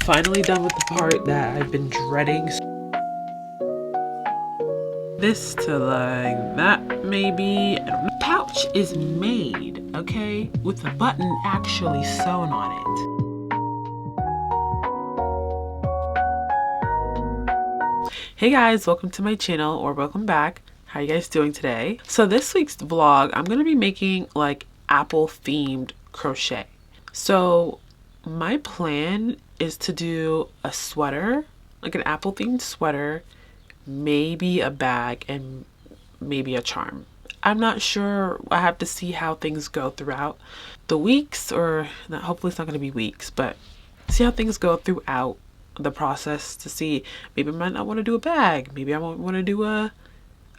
Finally done with the part that I've been dreading. This to like that maybe. Pouch is made, okay, with the button actually sewn on it. Hey guys, welcome to my channel, or welcome back. How you guys doing today? So this week's vlog, I'm gonna be making like apple themed crochet. So my plan is to do a sweater, like an apple themed sweater, maybe a bag, and maybe a charm. I'm not sure. I have to see how things go throughout the weeks, or not, hopefully it's not going to be weeks, but see how things go throughout the process to see. Maybe I might not want to do a bag. Maybe I won't want to do a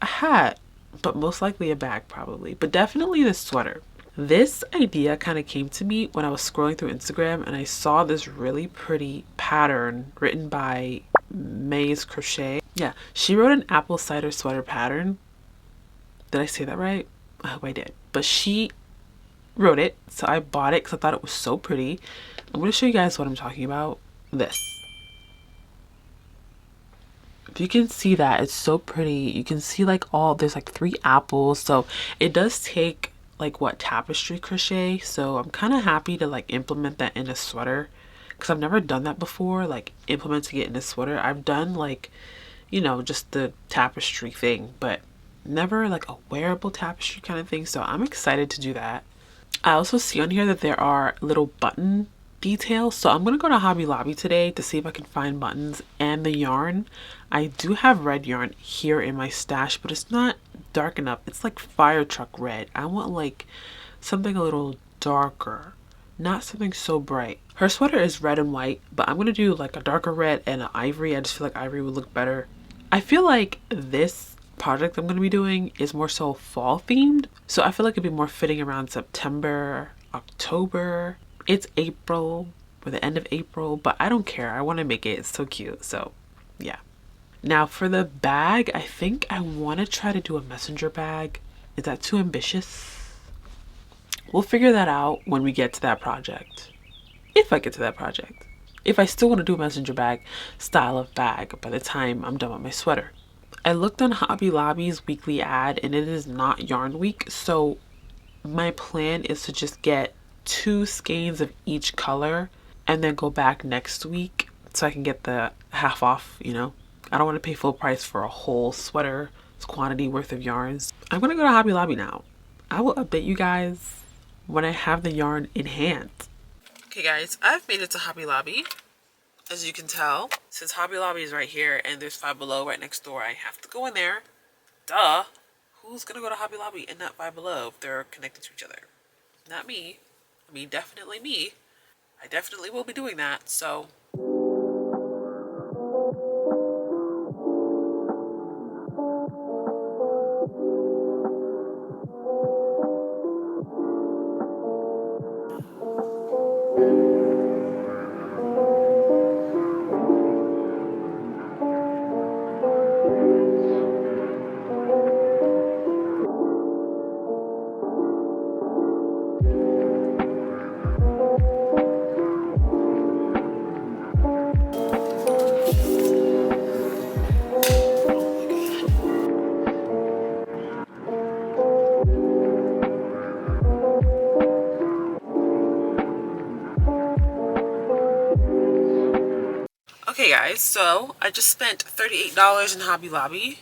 hat, but most likely a bag probably, but definitely the sweater. This idea kind of came to me when I was scrolling through Instagram and I saw this really pretty pattern written by May's Crochet. Yeah, she wrote an apple cider sweater pattern. Did I say that right? I hope I did. But she wrote it, so I bought it because I thought it was so pretty. I'm going to show you guys what I'm talking about. This. If you can see that, it's so pretty. You can see like there's like 3 apples. So it does take like what, tapestry crochet. So I'm kind of happy to like implement that in a sweater because I've never done that before, like implementing it in a sweater. I've done like, you know, just the tapestry thing, but never like a wearable tapestry kind of thing. So I'm excited to do that. I also see on here that there are little button details, so I'm gonna go to Hobby Lobby today to see if I can find buttons and the yarn. I do have red yarn here in my stash, but it's not dark enough. It's like fire truck red. I want like something a little darker, not something so bright. Her sweater is red and white, but I'm gonna do like a darker red and an ivory. I just feel like ivory would look better. I feel like this project I'm going to be doing is more so fall themed, so I feel like it'd be more fitting around September, October. It's April, or the end of April, but I don't care. I want to make it. It's so cute. So yeah. Now for the bag, I think I want to try to do a messenger bag. Is that too ambitious? We'll figure that out when we get to that project, if I get to that project. If I still want to do a messenger bag style of bag by the time I'm done with my sweater. I looked on Hobby Lobby's weekly ad and it is not yarn week, so my plan is to just get 2 skeins of each color and then go back next week so I can get the half off, you know. I don't want to pay full price for a whole sweater quantity worth of yarns. I'm gonna go to Hobby Lobby now. I will update you guys when I have the yarn in hand. Okay guys, I've made it to Hobby Lobby. As you can tell, since Hobby Lobby is right here and there's Five Below right next door, I have to go in there. Duh. Who's gonna go to Hobby Lobby and not Five Below if they're connected to each other? Not me. I mean, definitely me. I definitely will be doing that, so. Okay guys, so I just spent $38 in Hobby Lobby.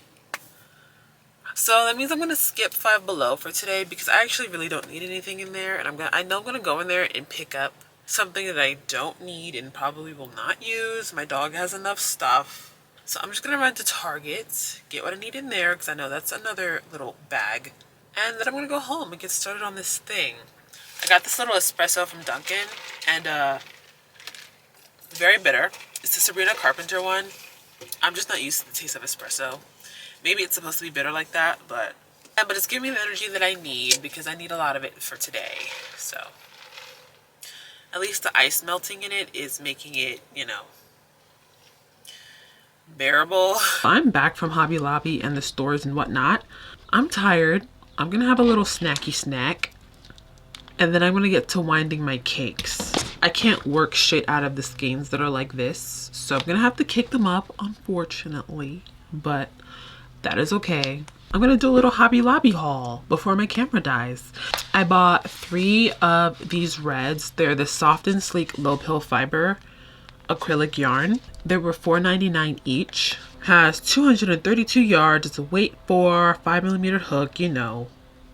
So that means I'm gonna skip Five Below for today because I actually really don't need anything in there, and I know I'm gonna go in there and pick up something that I don't need and probably will not use. My dog has enough stuff. So I'm just gonna run to Target, get what I need in there because I know that's another little bag. And then I'm gonna go home and get started on this thing. I got this little espresso from Dunkin' and very bitter. It's the Sabrina Carpenter one. I'm just not used to the taste of espresso. Maybe it's supposed to be bitter like that, but it's giving me the energy that I need because I need a lot of it for today. So at least the ice melting in it is making it, you know, bearable. I'm back from Hobby Lobby and the stores and whatnot. I'm tired. I'm gonna have a little snacky snack and then I'm gonna get to winding my cakes. I can't work straight out of the skeins that are like this. So I'm gonna have to kick them up, unfortunately, but that is okay. I'm gonna do a little Hobby Lobby haul before my camera dies. I bought 3 of these reds. They're the Soft and Sleek Low Pill Fiber acrylic yarn. They were $4.99 each. Has 232 yards. It's a weight 4, 5mm hook, you know,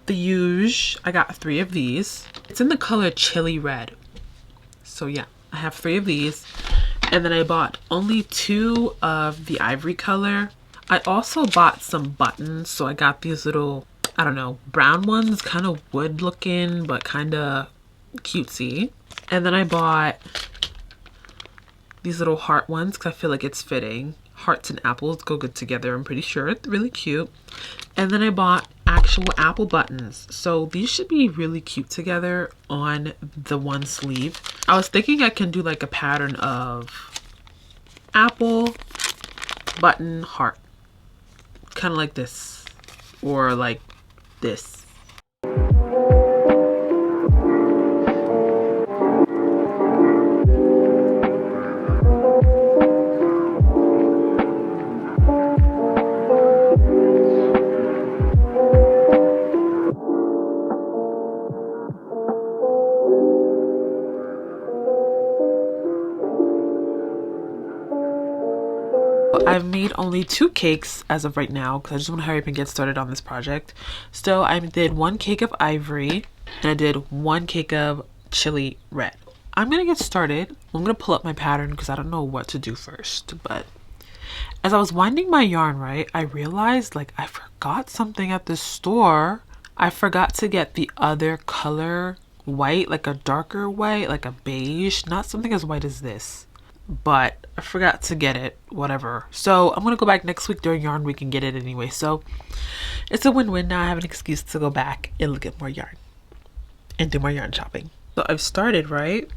the huge. I got 3 of these. It's in the color Chili Red. So yeah, I have 3 of these. And then I bought only 2 of the ivory color. I also bought some buttons. So I got these little, I don't know, brown ones, kind of wood looking, but kind of cutesy. And then I bought these little heart ones because I feel like it's fitting. Hearts and apples go good together, I'm pretty sure. It's really cute. And then I bought actual apple buttons. So these should be really cute together on the one sleeve. I was thinking I can do like a pattern of apple, button, heart. Kind of like this. Or like this. I've made only 2 cakes as of right now because I just want to hurry up and get started on this project. So I did 1 cake of ivory and I did 1 cake of chili red. I'm gonna get started. I'm gonna pull up my pattern because I don't know what to do first. But as I was winding my yarn, right, I realized like I forgot something at the store. I forgot to get the other color white, like a darker white, like a beige, not something as white as this. But I forgot to get it, whatever. So I'm gonna go back next week during yarn week and get it anyway. So it's a win-win. Now I have an excuse to go back and look at more yarn and do more yarn shopping. So I've started, right?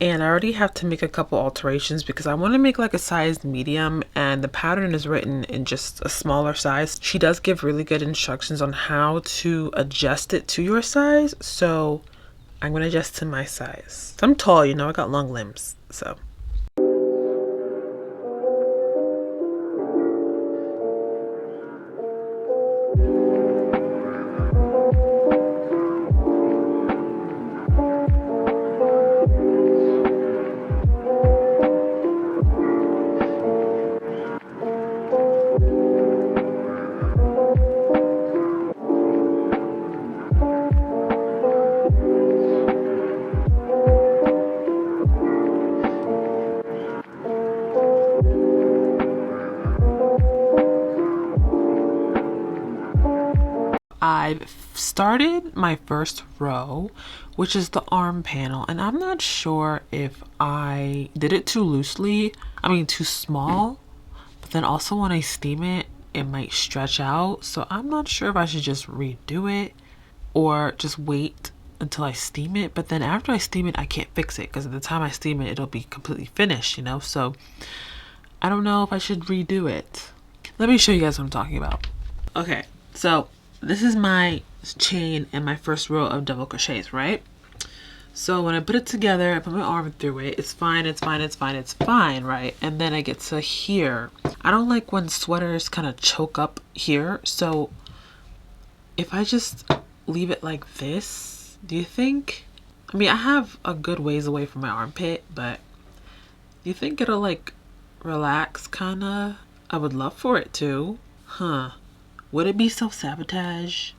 And I already have to make a couple alterations because I want to make like a size medium and the pattern is written in just a smaller size. She does give really good instructions on how to adjust it to your size. So I'm gonna adjust to my size. I'm tall, you know, I got long limbs, so. I've started my first row, which is the arm panel, and I'm not sure if I did it too loosely, too small, but then also when I steam it, it might stretch out. So I'm not sure if I should just redo it or just wait until I steam it. But then after I steam it, I can't fix it because at the time I steam it, it'll be completely finished, you know? So I don't know if I should redo it. Let me show you guys what I'm talking about. Okay, so this is my chain and my first row of double crochets, right? So when I put it together, I put my arm through it, it's fine, it's fine, it's fine, it's fine, right? And then I get to here. I don't like when sweaters kind of choke up here. So if I just leave it like this, do you think? I have a good ways away from my armpit, but do you think it'll like relax kinda? I would love for it to. Huh. Would it be self-sabotage?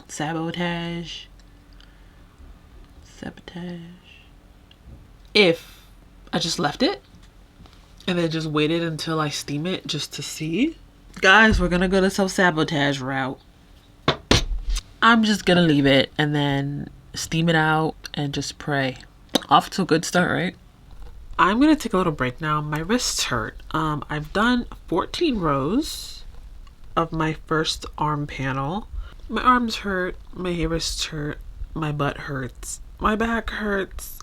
Sabotage? Sabotage? If I just left it and then just waited until I steam it just to see? Guys, we're gonna go the self-sabotage route. I'm just gonna leave it and then steam it out and just pray. Off to a good start, right? I'm gonna take a little break now. My wrists hurt. I've done 14 rows of my first arm panel. My arms hurt, my wrists hurt, my butt hurts, my back hurts,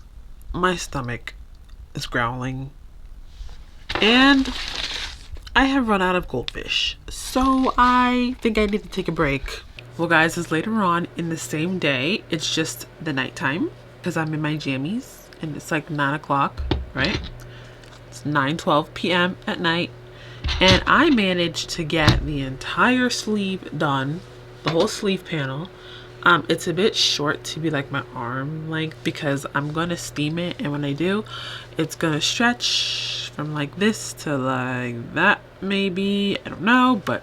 my stomach is growling, and I have run out of goldfish. So I think I need to take a break. Well guys, it's later on in the same day. It's just the nighttime because I'm in my jammies and it's like 9 o'clock, right? It's 9:12 p.m. at night, and I managed to get the entire sleeve done, the whole sleeve panel. It's a bit short to be like my arm length because I'm gonna steam it, and when I do, it's gonna stretch from like this to like that, maybe, I don't know, but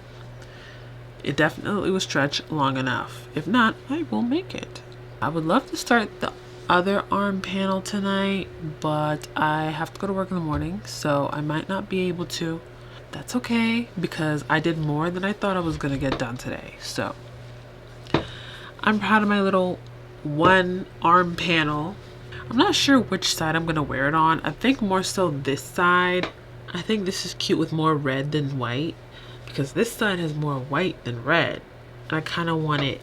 it definitely will stretch long enough. If not, I will make it. I would love to start the other arm panel tonight, but I have to go to work in the morning, so I might not be able to. That's okay, because I did more than I thought I was gonna get done today. So I'm proud of my little one arm panel. I'm not sure which side I'm gonna wear it on. I think more so this side. I think this is cute with more red than white, because this side has more white than red. And I kind of want it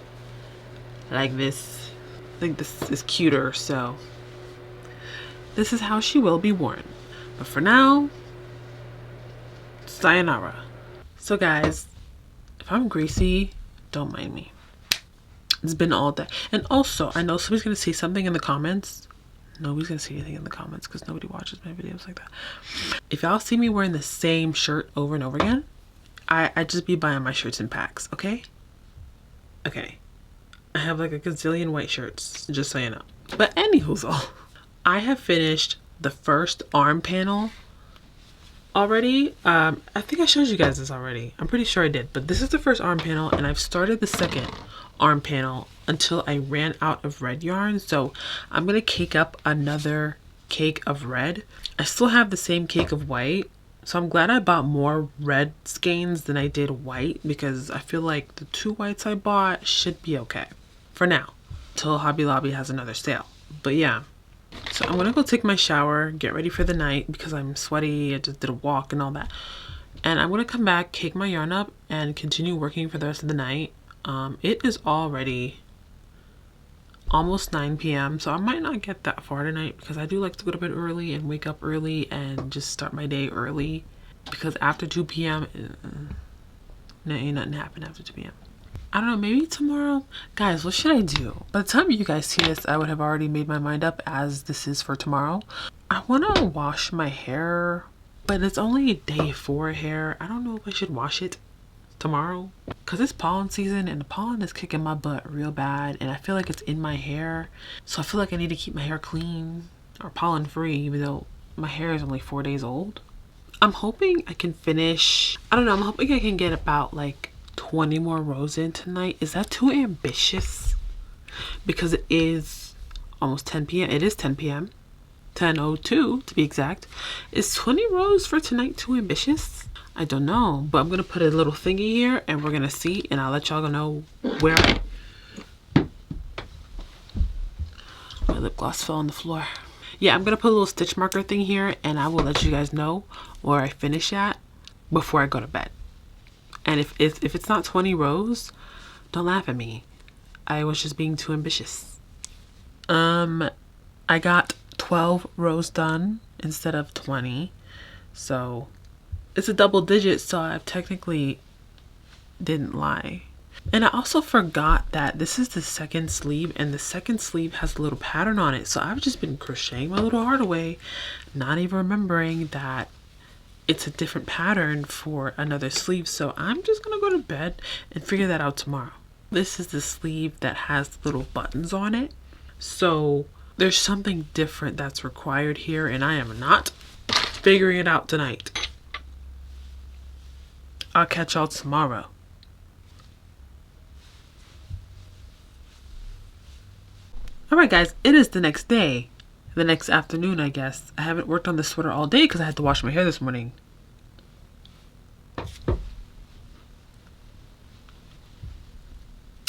like this. I think this is cuter, so this is how she will be worn. But for now, sayonara. So guys, if I'm greasy, don't mind me. It's been all day. And also, I know somebody's gonna see something in the comments. Nobody's gonna see anything in the comments because nobody watches my videos like that. If y'all see me wearing the same shirt over and over again, I just be buying my shirts in packs, okay? Okay. I have like a gazillion white shirts, just so you know. But anywho, I have finished the first arm panel already. I think I showed you guys this already. I'm pretty sure I did. But this is the first arm panel, and I've started the second arm panel until I ran out of red yarn. So I'm going to cake up another cake of red. I still have the same cake of white. So I'm glad I bought more red skeins than I did white, because I feel like the 2 whites I bought should be okay for now, till Hobby Lobby has another sale. But yeah, so I'm gonna go take my shower, get ready for the night because I'm sweaty. I just did a walk and all that, and I'm gonna come back, cake my yarn up, and continue working for the rest of the night. It is already almost 9 p.m. so I might not get that far tonight, because I do like to go to bed early and wake up early and just start my day early, because after 2 p.m. Ain't nothing happen after 2 p.m. I don't know, maybe tomorrow. Guys, what should I do? By the time you guys see this, I would have already made my mind up, as this is for tomorrow. I want to wash my hair, but it's only day 4 hair. I don't know if I should wash it tomorrow, because it's pollen season and the pollen is kicking my butt real bad, and I feel like it's in my hair, so I feel like I need to keep my hair clean or pollen free, even though my hair is only 4 days old. I'm hoping I can finish, I don't know, I'm hoping I can get about like 20 more rows in tonight. Is that too ambitious? Because it is almost 10 p.m. It is 10 p.m. 10:02 to be exact. Is 20 rows for tonight too ambitious? I don't know, but I'm gonna put a little thingy here and we're gonna see, and I'll let y'all know where my lip gloss fell on the floor. Yeah, I'm gonna put a little stitch marker thing here, and I will let you guys know where I finish at before I go to bed. And if it's not 20 rows, don't laugh at me. I was just being too ambitious. I got 12 rows done instead of 20, so it's a double digit, so I technically didn't lie. And I also forgot that this is the second sleeve, and the second sleeve has a little pattern on it. So I've just been crocheting my little heart away, not even remembering that it's a different pattern for another sleeve. So I'm just gonna go to bed and figure that out tomorrow. This is the sleeve that has little buttons on it. So there's something different that's required here, and I am not figuring it out tonight. I'll catch y'all tomorrow. Alright guys, it is the next day. The next afternoon, I guess. I haven't worked on this sweater all day because I had to wash my hair this morning.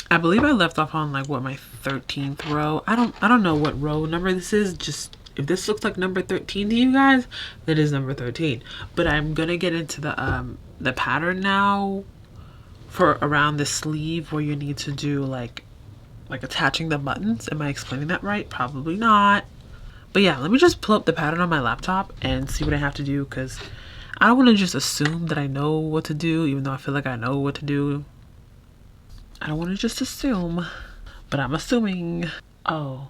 I believe I left off on like what, my 13th row. I don't know what row number this is. Just if this looks like number 13 to you guys, that is number 13. But I'm gonna get into the pattern now for around the sleeve, where you need to do like attaching the buttons. Am I explaining that right? Probably not. But yeah, let me just pull up the pattern on my laptop and see what I have to do, because I don't want to just assume that I know what to do, even though I feel like I know what to do. I don't want to just assume, but I'm assuming. Oh,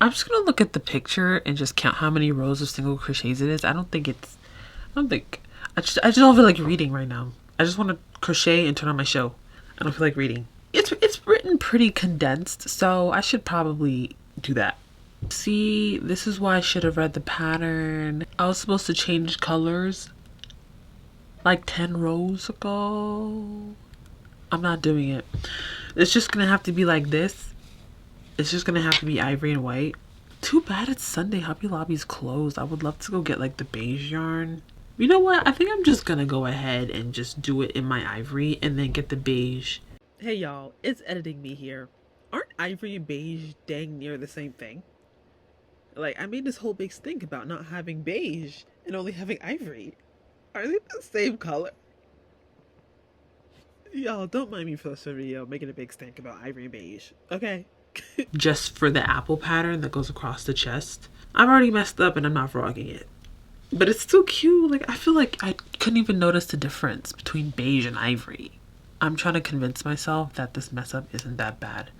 I'm just gonna look at the picture and just count how many rows of single crochets it is. I don't think I just don't feel like reading right now. I just want to crochet and turn on my show. I don't feel like reading. It's written pretty condensed, so I should probably do that. See, this is why I should have read the pattern. I was supposed to change colors like 10 rows ago. I'm not doing it. It's just gonna have to be like this. It's just gonna have to be ivory and white. Too bad it's Sunday. Hobby Lobby's closed. I would love to go get like the beige yarn. You know what? I think I'm just gonna go ahead and just do it in my ivory and then get the beige. Hey y'all, it's editing me here. Aren't ivory and beige dang near the same thing? Like, I made this whole big stink about not having beige and only having ivory. Are they the same color? Y'all, don't mind me for this video making a big stink about ivory and beige, okay? Just for the apple pattern that goes across the chest. I've already messed up and I'm not vlogging it. But it's still cute. Like, I feel like I couldn't even notice the difference between beige and ivory. I'm trying to convince myself that this mess up isn't that bad.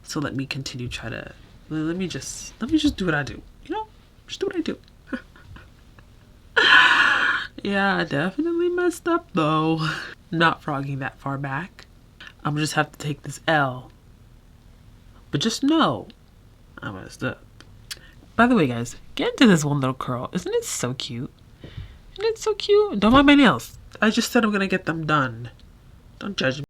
So let me continue let me just do what I do. You know? Just do what I do. Yeah, I definitely messed up though. Not frogging that far back. I'm gonna just have to take this L. But just know, I messed up. By the way, guys, get into this one little curl. Isn't it so cute? Isn't it so cute? Don't mind my nails. I just said I'm gonna get them done. Don't judge me.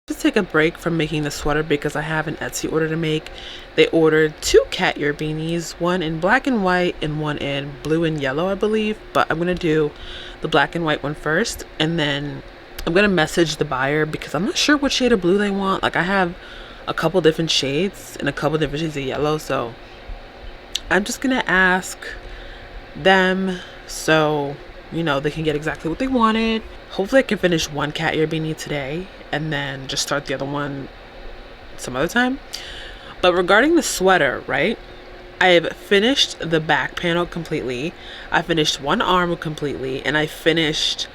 Just take a break from making the sweater because I have an Etsy order to make. They ordered 2 cat ear beanies, one in black and white and one in blue and yellow, I believe. But I'm gonna do the black and white one first, and then I'm gonna message the buyer because I'm not sure what shade of blue they want. Like, I have a couple different shades and a couple different shades of yellow, so I'm just gonna ask them so you know they can get exactly what they wanted. Hopefully I can finish one cat ear beanie today and then just start the other one some other time. But regarding the sweater, right, I have finished the back panel completely. I finished one arm completely, and I finished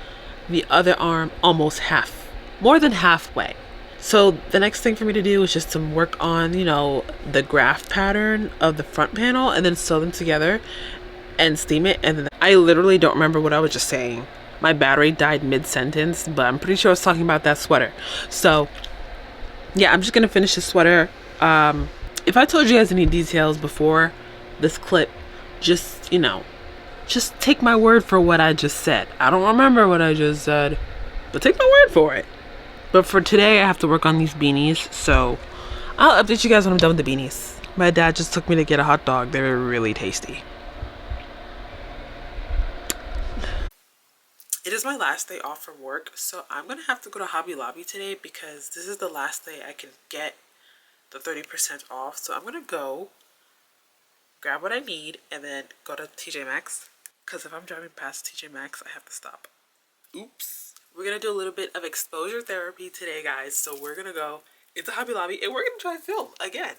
the other arm almost more than halfway. So the next thing for me to do is just some work on, you know, the graph pattern of the front panel and then sew them together and steam it. And then I literally don't remember what I was just saying. My battery died mid-sentence, but I'm pretty sure I was talking about that sweater. So yeah, I'm just gonna finish the sweater. If I told you guys any details before this clip, just, you know, just take my word for what I just said. I don't remember what I just said, but take my word for it. But for today, I have to work on these beanies, so I'll update you guys when I'm done with the beanies. My dad just took me to get a hot dog. They were really tasty. It is my last day off from work, so I'm gonna have to go to Hobby Lobby today because this is the last day I can get the 30% off. So I'm gonna go grab what I need and then go to TJ Maxx, because if I'm driving past TJ Maxx, I have to stop. Oops. We're gonna do a little bit of exposure therapy today, guys. So we're gonna go into Hobby Lobby and we're gonna try film again.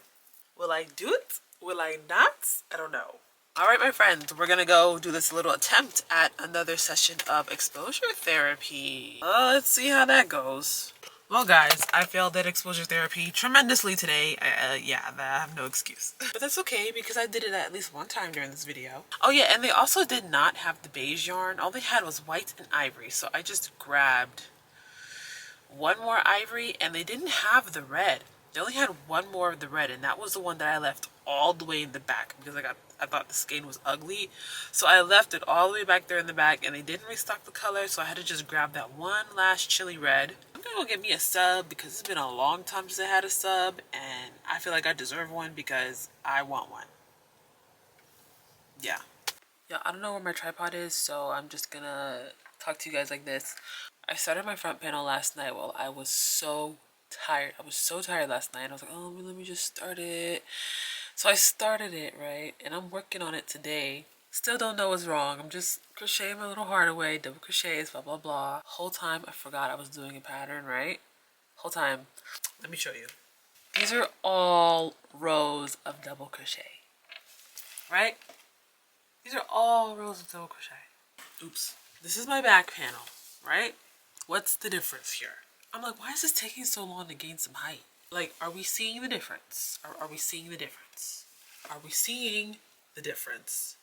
Will I do it? Will I not? I don't know. All right, my friends, we're gonna go do this little attempt at another session of exposure therapy. Let's see how that goes. Well, guys, I failed at exposure therapy tremendously today. Yeah, I have no excuse. But that's okay because I did it at least one time during this video. Oh yeah, and they also did not have the beige yarn. All they had was white and ivory. So I just grabbed one more ivory, and they didn't have the red. They only had one more of the red, and that was the one that I left all the way in the back because I thought the skein was ugly. So I left it all the way back there in the back, and they didn't restock the color, so I had to just grab that one last chili red. I'm gonna go get me a sub because it's been a long time since I had a sub, and I feel like I deserve one because I want one. Yeah. Yeah, I don't know where my tripod is, so I'm just gonna talk to you guys like this. I started my front panel last night while I was so tired. I was so tired last night. I was like, oh, let me just start it. So I started it, right? And I'm working on it today. Still don't know what's wrong. I'm just crocheting my little heart away, double crochets, blah, blah, blah. Whole time I forgot I was doing a pattern, right? Whole time. Let me show you. These are all rows of double crochet, right? These are all rows of double crochet. Oops. This is my back panel, right? What's the difference here? I'm like, why is this taking so long to gain some height? Like, are we seeing the difference? Are we seeing the difference? Are we seeing the difference?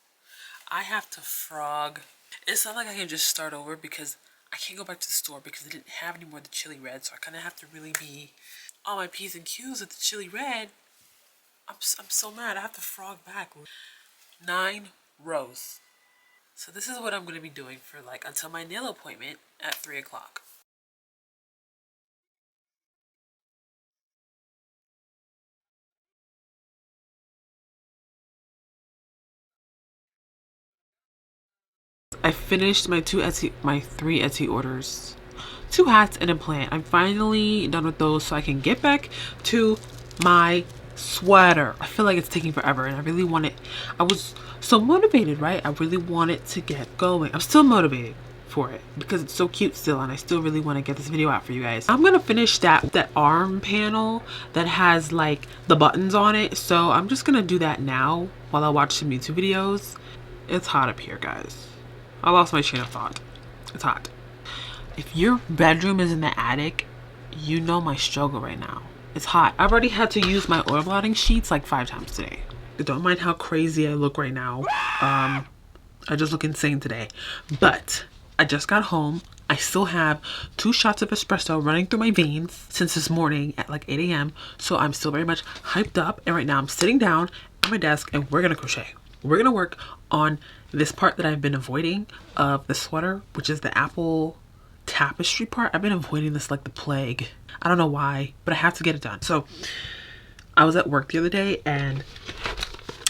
I have to frog. It's not like I can just start over because I can't go back to the store because they didn't have any more of the chili red. So I kind of have to really be on my P's and Q's with the chili red. I'm so mad. I have to frog back. 9 rows. So this is what I'm going to be doing for like until my nail appointment at 3 o'clock. I finished my 3 Etsy orders. 2 hats and a plant. I'm finally done with those so I can get back to my sweater. I feel like it's taking forever and I really want it. I was so motivated, right? I really wanted to get going. I'm still motivated for it because it's so cute still, and I still really want to get this video out for you guys. I'm gonna finish that arm panel that has like the buttons on it, so I'm just gonna do that now while I watch some YouTube videos. It's hot up here, guys. I lost my train of thought. It's hot. If your bedroom is in the attic, you know my struggle right now. It's hot. I've already had to use my oil blotting sheets like 5 times today. Don't mind how crazy I look right now. I just look insane today. But I just got home. I still have 2 shots of espresso running through my veins since this morning at like 8 a.m. So I'm still very much hyped up. And right now I'm sitting down at my desk and we're gonna crochet. We're gonna work on this part that I've been avoiding of the sweater, which is the apple tapestry part. I've been avoiding this like the plague. I don't know why, but I have to get it done. So I was at work the other day and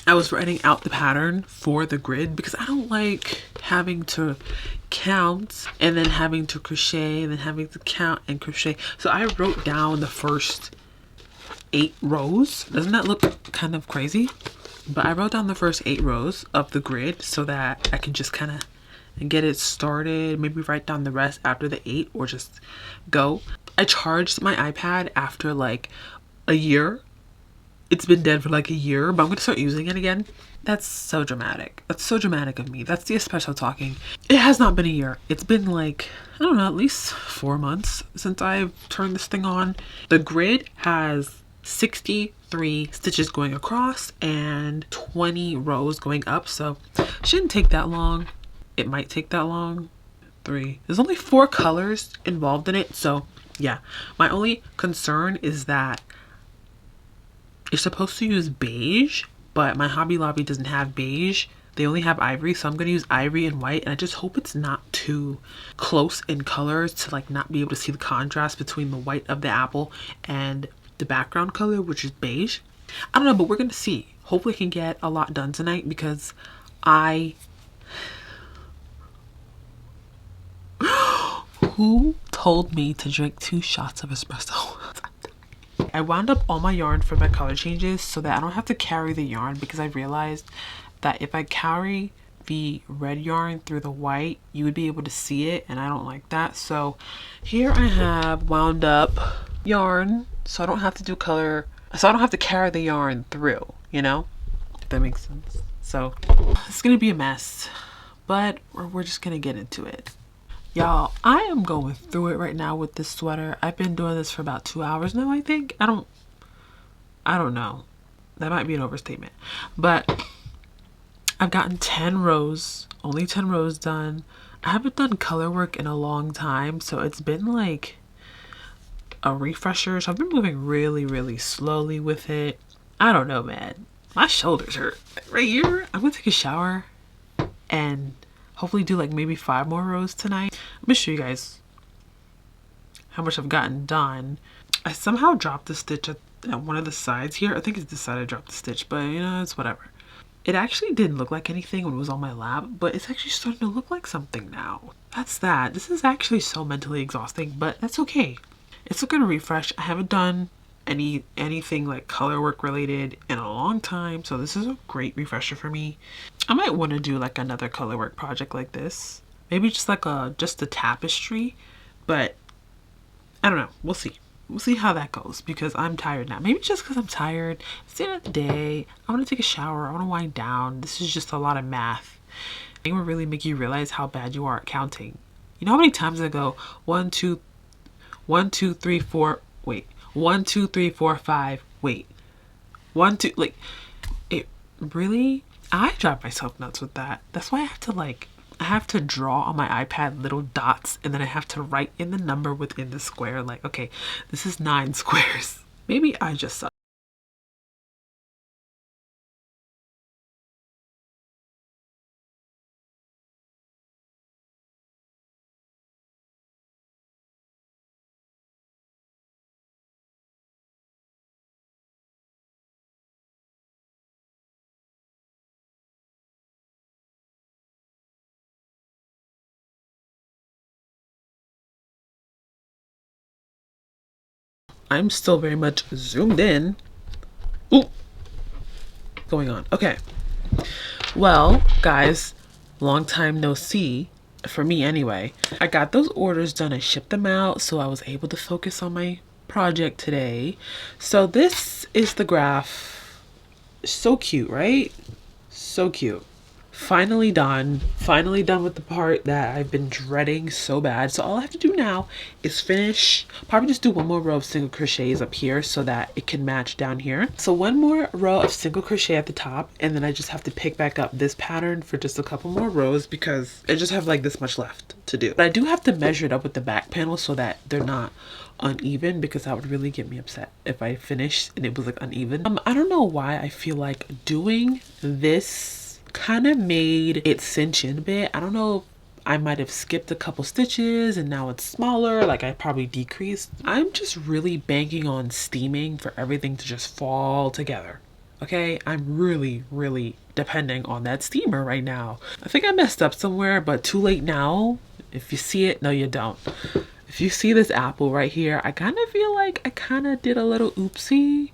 I was writing out the pattern for the grid because I don't like having to count and then having to crochet and then having to count and crochet. So I wrote down the first 8 rows. Doesn't that look kind of crazy? But I wrote down the first 8 rows of the grid so that I can just kind of get it started, maybe write down the rest after the 8 or just go. I charged my iPad after like a year. It's been dead for like a year, but I'm gonna start using it again. That's so dramatic. That's so dramatic of me. That's the espresso talking. It has not been a year. It's been like, I don't know, at least 4 months since I've turned this thing on. The grid has 63 stitches going across and 20 rows going up, so it shouldn't take that long. It might take that long. 3. There's only 4 colors involved in it, so yeah. My only concern is that you're supposed to use beige, but my Hobby Lobby doesn't have beige. They only have ivory, so I'm going to use ivory and white, and I just hope it's not too close in colors to like not be able to see the contrast between the white of the apple and the background color, which is beige. I don't know, but we're going to see. Hopefully I can get a lot done tonight because who told me to drink 2 shots of espresso? I wound up all my yarn for my color changes so that I don't have to carry the yarn because I realized that if I carry the red yarn through the white, you would be able to see it, and I don't like that. So here I have wound up yarn so I don't have to do color, so I don't have to carry the yarn through, you know, if that makes sense. So it's gonna be a mess, but we're just gonna get into it. Y'all, I am going through it right now with this sweater. I've been doing this for about 2 hours now, I think. I don't know. That might be an overstatement. But I've gotten 10 rows, only 10 rows done. I haven't done color work in a long time, so it's been like a refresher. So I've been moving really, really slowly with it. I don't know, man. My shoulders hurt. Right here, I'm gonna take a shower and hopefully do like maybe 5 more rows tonight. I'm gonna show you guys how much I've gotten done. I somehow dropped the stitch at one of the sides here. I think it's this side I dropped the stitch, but you know, it's whatever. It actually didn't look like anything when it was on my lap, but it's actually starting to look like something now. That's that. This is actually so mentally exhausting, but that's okay. It's a good refresh. I haven't done anything like color work related in a long time, so this is a great refresher for me. I might want to do like another color work project like this. Maybe just like a tapestry, but I don't know. We'll see. We'll see how that goes because I'm tired now. Maybe just because I'm tired. It's the end of the day. I want to take a shower. I want to wind down. This is just a lot of math. It will really make you realize how bad you are at counting. You know how many times I go 1, 2, 3, 4. Wait, 1, 2, 3, 4, 5. Wait, 1, 2. Like it really. I drive myself nuts with that. That's why I have to draw on my iPad little dots and then I have to write in the number within the square. Like, okay, this is 9 squares. Maybe I just suck. I'm still very much zoomed in. Ooh, going on. Okay. Well, guys, long time no see. For me anyway. I got those orders done. I shipped them out, so I was able to focus on my project today. So this is the graph. So cute, right? So cute. Finally done. Finally done with the part that I've been dreading so bad. So all I have to do now is finish. Probably just do one more row of single crochets up here so that it can match down here. So one more row of single crochet at the top, and then I just have to pick back up this pattern for just a couple more rows because I just have like this much left to do. But I do have to measure it up with the back panel so that they're not uneven, because that would really get me upset if I finished and it was like uneven. I don't know why I feel like doing this kind of made it cinch in a bit. I don't know, I might have skipped a couple stitches and now it's smaller, like I probably decreased. I'm just really banking on steaming for everything to just fall together. Okay, I'm really depending on that steamer right now. I think I messed up somewhere, but too late now. If you see it, no you don't. If you see this apple right here, I kind of feel like I kind of did a little oopsie.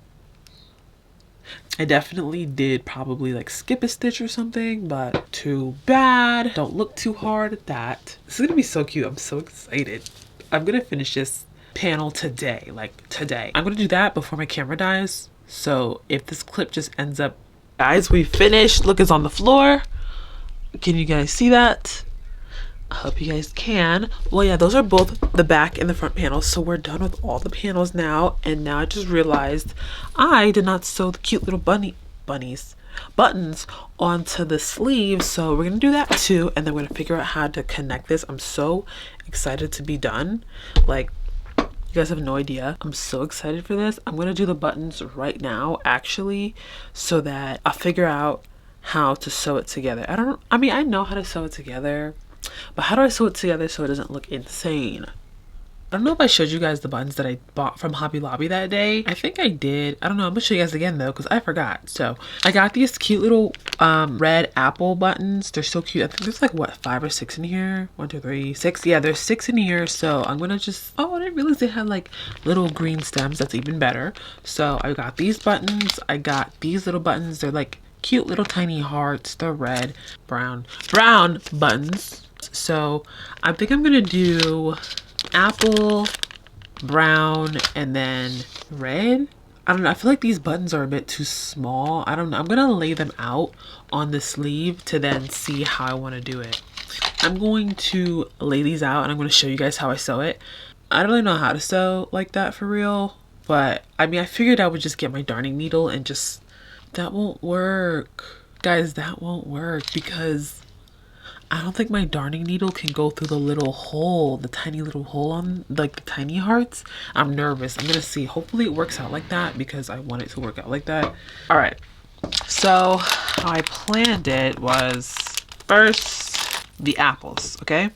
I definitely did probably like skip a stitch or something, but too bad. Don't look too hard at that. This is gonna be so cute. I'm so excited. I'm gonna finish this panel today, like today. I'm gonna do that before my camera dies. So if this clip just ends up, guys, we finished. Look, it's on the floor. Can you guys see that? I hope you guys can. Well, yeah, those are both the back and the front panels, so we're done with all the panels now. And now I just realized I did not sew the cute little buttons onto the sleeves, so we're gonna do that too, and then we're gonna figure out how to connect this. I'm so excited to be done. Like, you guys have no idea. I'm so excited for this. I'm gonna do the buttons right now actually, so that I'll figure out how to sew it together. I mean, I know how to sew it together, but how do I sew it together so it doesn't look insane? I don't know if I showed you guys the buttons that I bought from Hobby Lobby that day. I think I did. I don't know. I'm gonna show you guys again though, because I forgot. So I got these cute little red apple buttons. They're so cute. I think there's like what, 5 or 6 in here. 1, 2, 3, 6. Yeah, there's 6 in here. So I'm gonna just, oh, I didn't realize they had like little green stems. That's even better. So I got these buttons. I got these little buttons. They're like cute little tiny hearts. They're red, brown buttons. So I think I'm gonna do apple, brown, and then red. I don't know, I feel like these buttons are a bit too small. I don't know, I'm gonna lay them out on the sleeve to then see how I want to do it. I'm going to lay these out and I'm going to show you guys how I sew it. I don't really know how to sew like that for real, but I mean, I figured I would just get my darning needle and just, that won't work. Guys, that won't work because I don't think my darning needle can go through the little hole, the tiny little hole on like the tiny hearts. I'm nervous. I'm going to see. Hopefully it works out like that because I want it to work out like that. All right. So how I planned it was first the apples, okay?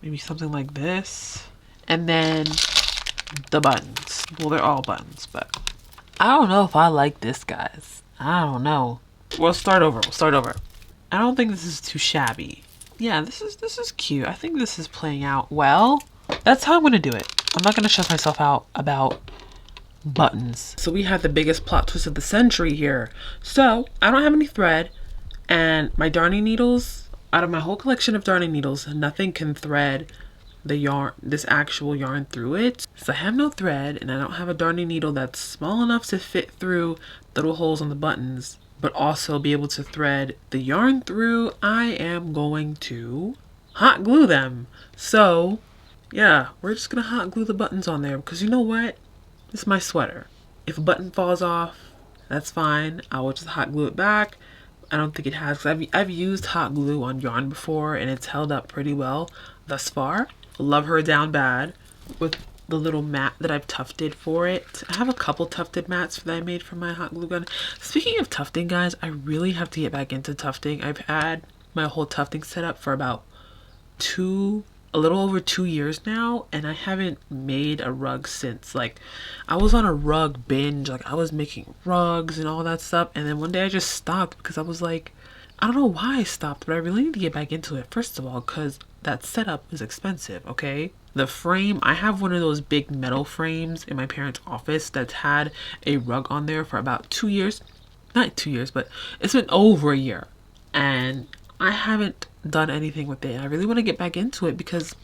Maybe something like this. And then the buttons. Well, they're all buttons, but I don't know if I like this, guys. I don't know. We'll start over. I don't think this is too shabby. Yeah, this is cute. I think this is playing out well. That's how I'm gonna do it. I'm not gonna stress myself out about buttons. So we have the biggest plot twist of the century here. So I don't have any thread, and my darning needles, out of my whole collection of darning needles, nothing can thread the yarn, this actual yarn through it. So I have no thread, and I don't have a darning needle that's small enough to fit through the little holes on the buttons, but also be able to thread the yarn through. I am going to hot glue them. So yeah, we're just gonna hot glue the buttons on there because you know what? This is my sweater. If a button falls off, that's fine. I will just hot glue it back. I don't think it has, because I've used hot glue on yarn before and it's held up pretty well thus far. Love her down bad with the little mat that I've tufted for it. I have a couple tufted mats that I made for my hot glue gun. Speaking of tufting, guys, I really have to get back into tufting. I've had my whole tufting set up for about a little over 2 years now, and I haven't made a rug since. Like, I was on a rug binge. Like, I was making rugs and all that stuff, and then one day I just stopped because I was like, I don't know why I stopped, but I really need to get back into it. First of all, because that setup is expensive, okay? The frame, I have one of those big metal frames in my parents' office that's had a rug on there for about 2 years. Not 2 years, but it's been over a year. And I haven't done anything with it. I really want to get back into it because,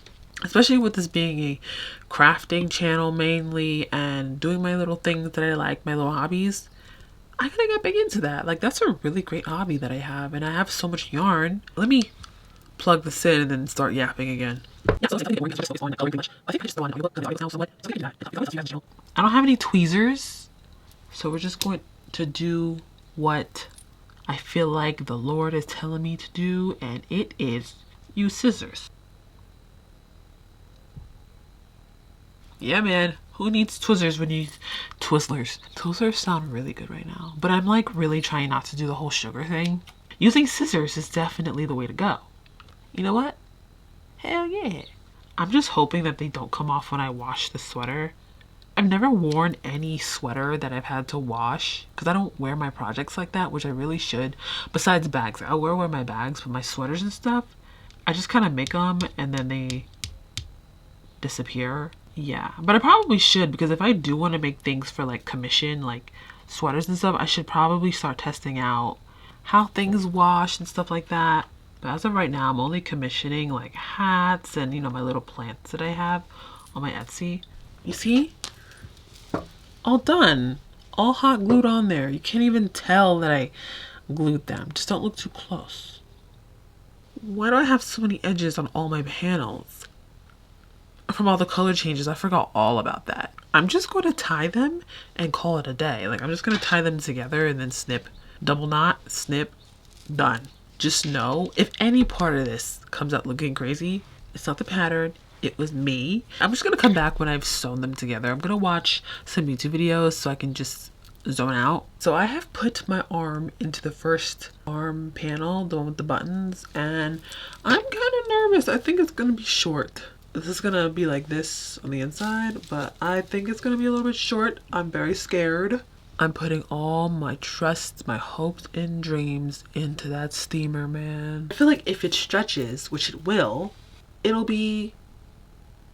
especially with this being a crafting channel mainly and doing my little things that I like, my little hobbies, I gotta get back into that. Like, that's a really great hobby that I have, and I have so much yarn. Let me plug this in and then start yapping again. I don't have any tweezers, so we're just going to do what I feel like the Lord is telling me to do, and it is use scissors. Yeah, man. Who needs Twizzlers when you use Twizzlers? Twizzlers sound really good right now, but I'm like really trying not to do the whole sugar thing. Using scissors is definitely the way to go. You know what? Hell yeah. I'm just hoping that they don't come off when I wash the sweater. I've never worn any sweater that I've had to wash because I don't wear my projects like that, which I really should. Besides bags, I wear my bags, but my sweaters and stuff, I just kind of make them and then they disappear. Yeah, but I probably should, because if I do want to make things for like commission, like sweaters and stuff, I should probably start testing out how things wash and stuff like that. But as of right now, I'm only commissioning like hats and, you know, my little plants that I have on my Etsy. You see? All done. All hot glued on there. You can't even tell that I glued them. Just don't look too close. Why do I have so many edges on all my panels? From all the color changes, I forgot all about that. I'm just going to tie them and call it a day. Like, I'm just going to tie them together and then snip, double knot, snip, done. Just know, if any part of this comes out looking crazy, it's not the pattern, it was me. I'm just going to come back when I've sewn them together. I'm going to watch some YouTube videos so I can just zone out. So I have put my arm into the first arm panel, the one with the buttons, and I'm kind of nervous. I think it's going to be short. This is gonna be like this on the inside, but I think it's gonna be a little bit short. I'm very scared. I'm putting all my trust, my hopes and dreams into that steamer, man. I feel like if it stretches, which it will, it'll be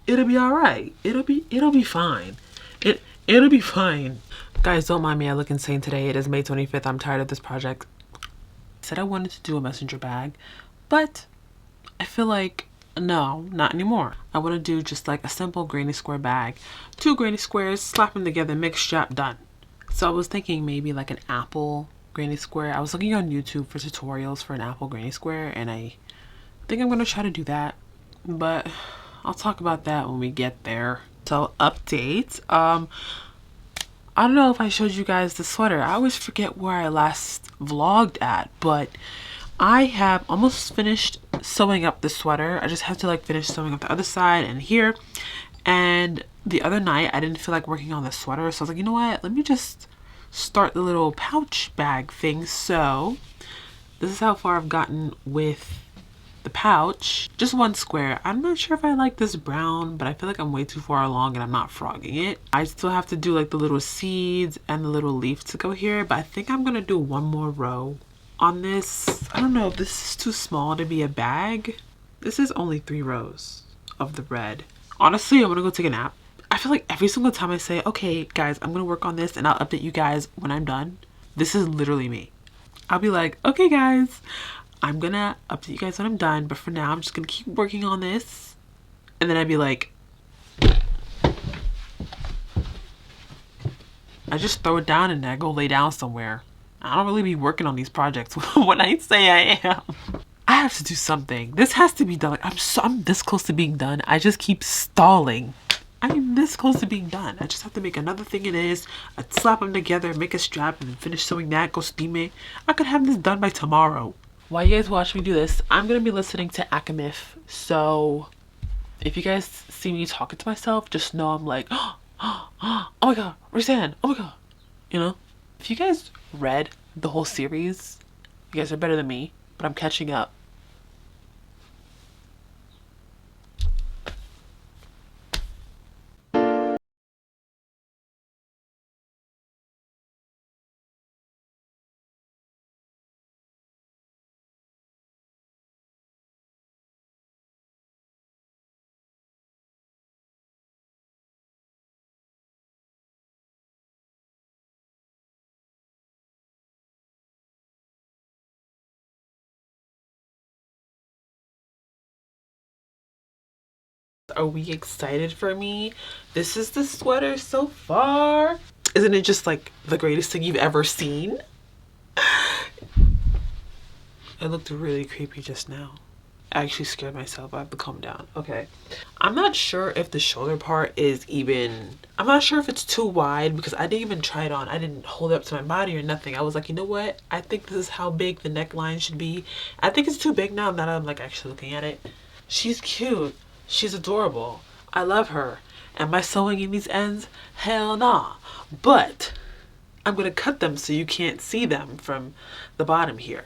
all right. It'll be fine. It'll be fine. Guys, don't mind me. I look insane today. It is May 25th. I'm tired of this project. I said I wanted to do a messenger bag, but I feel like no, not anymore. I want to do just like a simple granny square bag. 2 granny squares, slap them together, mix, strap, done. So I was thinking maybe like an apple granny square. I was looking on YouTube for tutorials for an apple granny square, and I think I'm gonna try to do that, but I'll talk about that when we get there. So update. I don't know if I showed you guys the sweater. I always forget where I last vlogged at, but I have almost finished sewing up the sweater. I just have to like finish sewing up the other side and here. And the other night I didn't feel like working on the sweater, so I was like, you know what? Let me just start the little pouch bag thing. So this is how far I've gotten with the pouch. Just one square. I'm not sure if I like this brown, but I feel like I'm way too far along and I'm not frogging it. I still have to do like the little seeds and the little leaf to go here, but I think I'm gonna do one more row on this. I don't know if this is too small to be a bag. This is only 3 rows of the red. Honestly, I'm gonna go take a nap. I feel like every single time I say, okay guys, I'm gonna work on this and I'll update you guys when I'm done, this is literally me. I'll be like, okay guys, I'm gonna update you guys when I'm done, but for now I'm just gonna keep working on this. And then I'd be like, I just throw it down and I go lay down somewhere. I don't really be working on these projects when I say I am. I have to do something. This has to be done. Like, I'm this close to being done. I just keep stalling. I'm this close to being done. I just have to make another thing it is. I'd slap them together, make a strap, and then finish sewing that, go steam it. I could have this done by tomorrow. While you guys watch me do this, I'm going to be listening to Akamif. So if you guys see me talking to myself, just know I'm like, oh my god, Roseanne, oh my god. You know? If you guys read the whole series, you guys are better than me, but I'm catching up. Are we excited for me? This is the sweater so far. Isn't it just like the greatest thing you've ever seen? It looked really creepy just now. I actually scared myself. I have to calm down. Okay. I'm not sure if the shoulder part is even... I'm not sure if it's too wide because I didn't even try it on. I didn't hold it up to my body or nothing. I was like, you know what? I think this is how big the neckline should be. I think it's too big now that I'm like actually looking at it. She's cute. She's adorable. I love her. Am I sewing in these ends? Hell nah. But I'm going to cut them so you can't see them from the bottom here.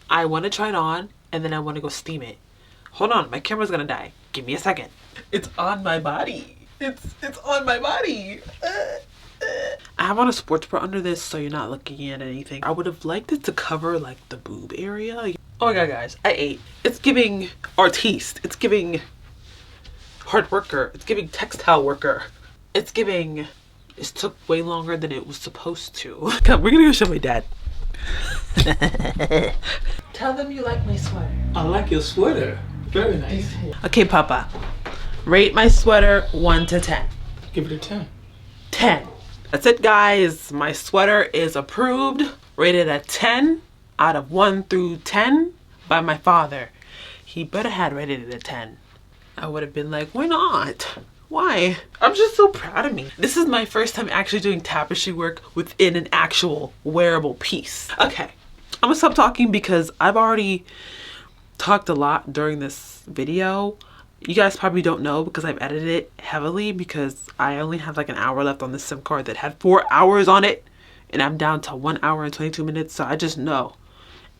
I want to try it on and then I want to go steam it. Hold on, my camera's gonna die. Give me a second. It's on my body. It's on my body. I have on a sports bra under this so you're not looking at anything. I would have liked it to cover like the boob area. Oh my god guys, I ate. It's giving artiste. It's giving hard worker. It's giving textile worker. It's giving... It took way longer than it was supposed to. Come, we're gonna go show my dad. Tell them you like my sweater. I like your sweater. Very nice. Okay, Papa. Rate my sweater 1 to 10. Give it a 10. 10. That's it, guys. My sweater is approved. Rated a 10 out of 1 through 10 by my father. He better had rated it a 10. I would have been like, why not? Why? I'm just so proud of me. This is my first time actually doing tapestry work within an actual wearable piece. Okay, I'm gonna stop talking because I've already talked a lot during this video. You guys probably don't know because I've edited it heavily because I only have like an hour left on this SIM card that had 4 hours on it and I'm down to 1 hour and 22 minutes. So I just know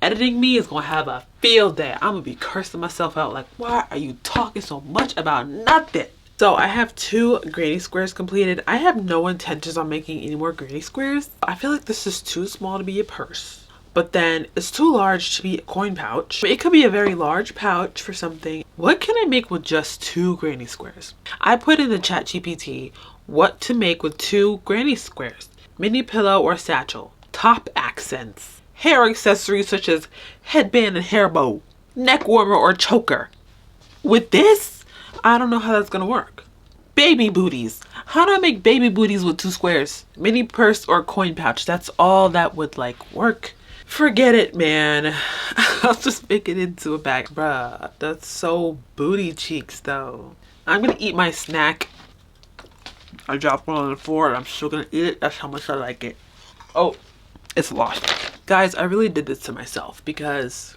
editing me is gonna have a field day. I'm gonna be cursing myself out like, why are you talking so much about nothing? So I have 2 granny squares completed. I have no intentions on making any more granny squares. I feel like this is too small to be a purse, but then it's too large to be a coin pouch. It could be a very large pouch for something. What can I make with just 2 granny squares? I put in the chat GPT what to make with 2 granny squares. Mini pillow or satchel. Top accents. Hair accessories such as headband and hair bow. Neck warmer or choker. With this, I don't know how that's gonna work. Baby booties. How do I make baby booties with 2 squares? Mini purse or coin pouch. That's all that would like work Forget it, man. I'll just make it into a bag. Bruh, that's so booty cheeks though. I'm gonna eat my snack. I dropped one on the floor. I'm still gonna eat it. That's how much I like it. Oh, it's lost. Guys, I really did this to myself because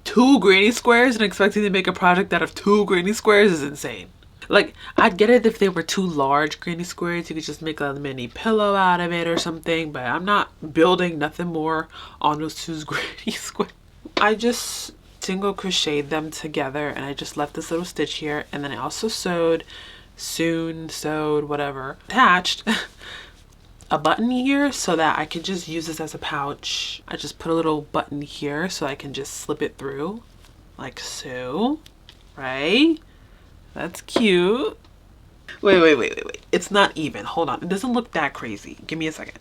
2 granny squares and expecting to make a project out of 2 granny squares is insane. Like, I'd get it if they were 2 large granny squares. You could just make a mini pillow out of it or something, but I'm not building nothing more on those 2 granny squares. I just single crocheted them together and I just left this little stitch here, and then I also sewed, whatever, attached a button here so that I could just use this as a pouch. I just put a little button here so I can just slip it through like so, right? That's cute. Wait. It's not even. Hold on. It doesn't look that crazy. Give me a second.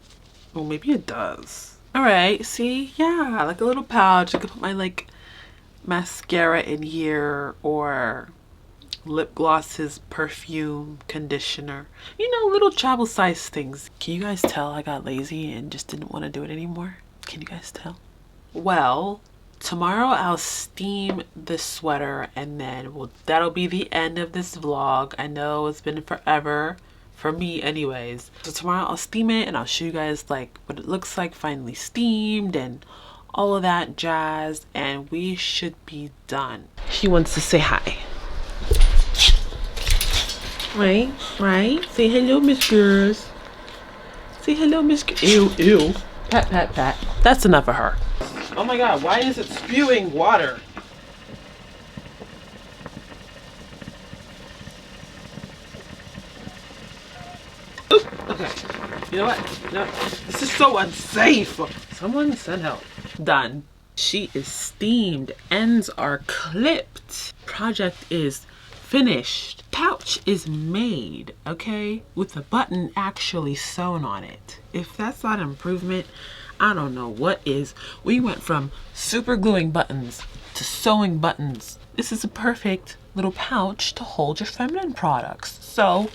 Oh, maybe it does. All right. See? Yeah, like a little pouch. I could put my like mascara in here or lip glosses, perfume, conditioner. You know, little travel size things. Can you guys tell I got lazy and just didn't want to do it anymore? Can you guys tell? Well, tomorrow I'll steam this sweater and then that'll be the end of this vlog. I know it's been forever for me anyways. So tomorrow I'll steam it and I'll show you guys like what it looks like finally steamed and all of that jazz, and we should be done. She wants to say hi. Right? Say hello, Miss Girls. Say hello, Miss Girls. Ew. Pat. That's enough of her. Oh my god, why is it spewing water? Oops, okay. You know what? No, this is so unsafe. Someone send help. Done. She is steamed. Ends are clipped. Project is finished. Pouch is made, okay? With the button actually sewn on it. If that's not improvement, I don't know what is. We went from super gluing buttons to sewing buttons. This is a perfect little pouch to hold your feminine products. So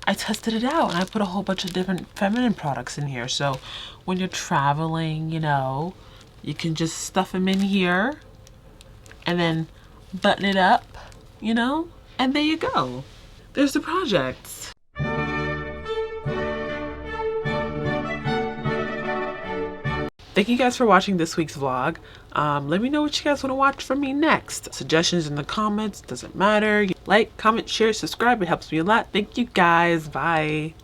I tested it out and I put a whole bunch of different feminine products in here. So when you're traveling, you know, you can just stuff them in here and then button it up, you know, and there you go. There's the project. Thank you guys for watching this week's vlog. Let me know what you guys want to watch from me next. Suggestions in the comments, doesn't matter. Like, comment, share, subscribe. It helps me a lot. Thank you guys. Bye.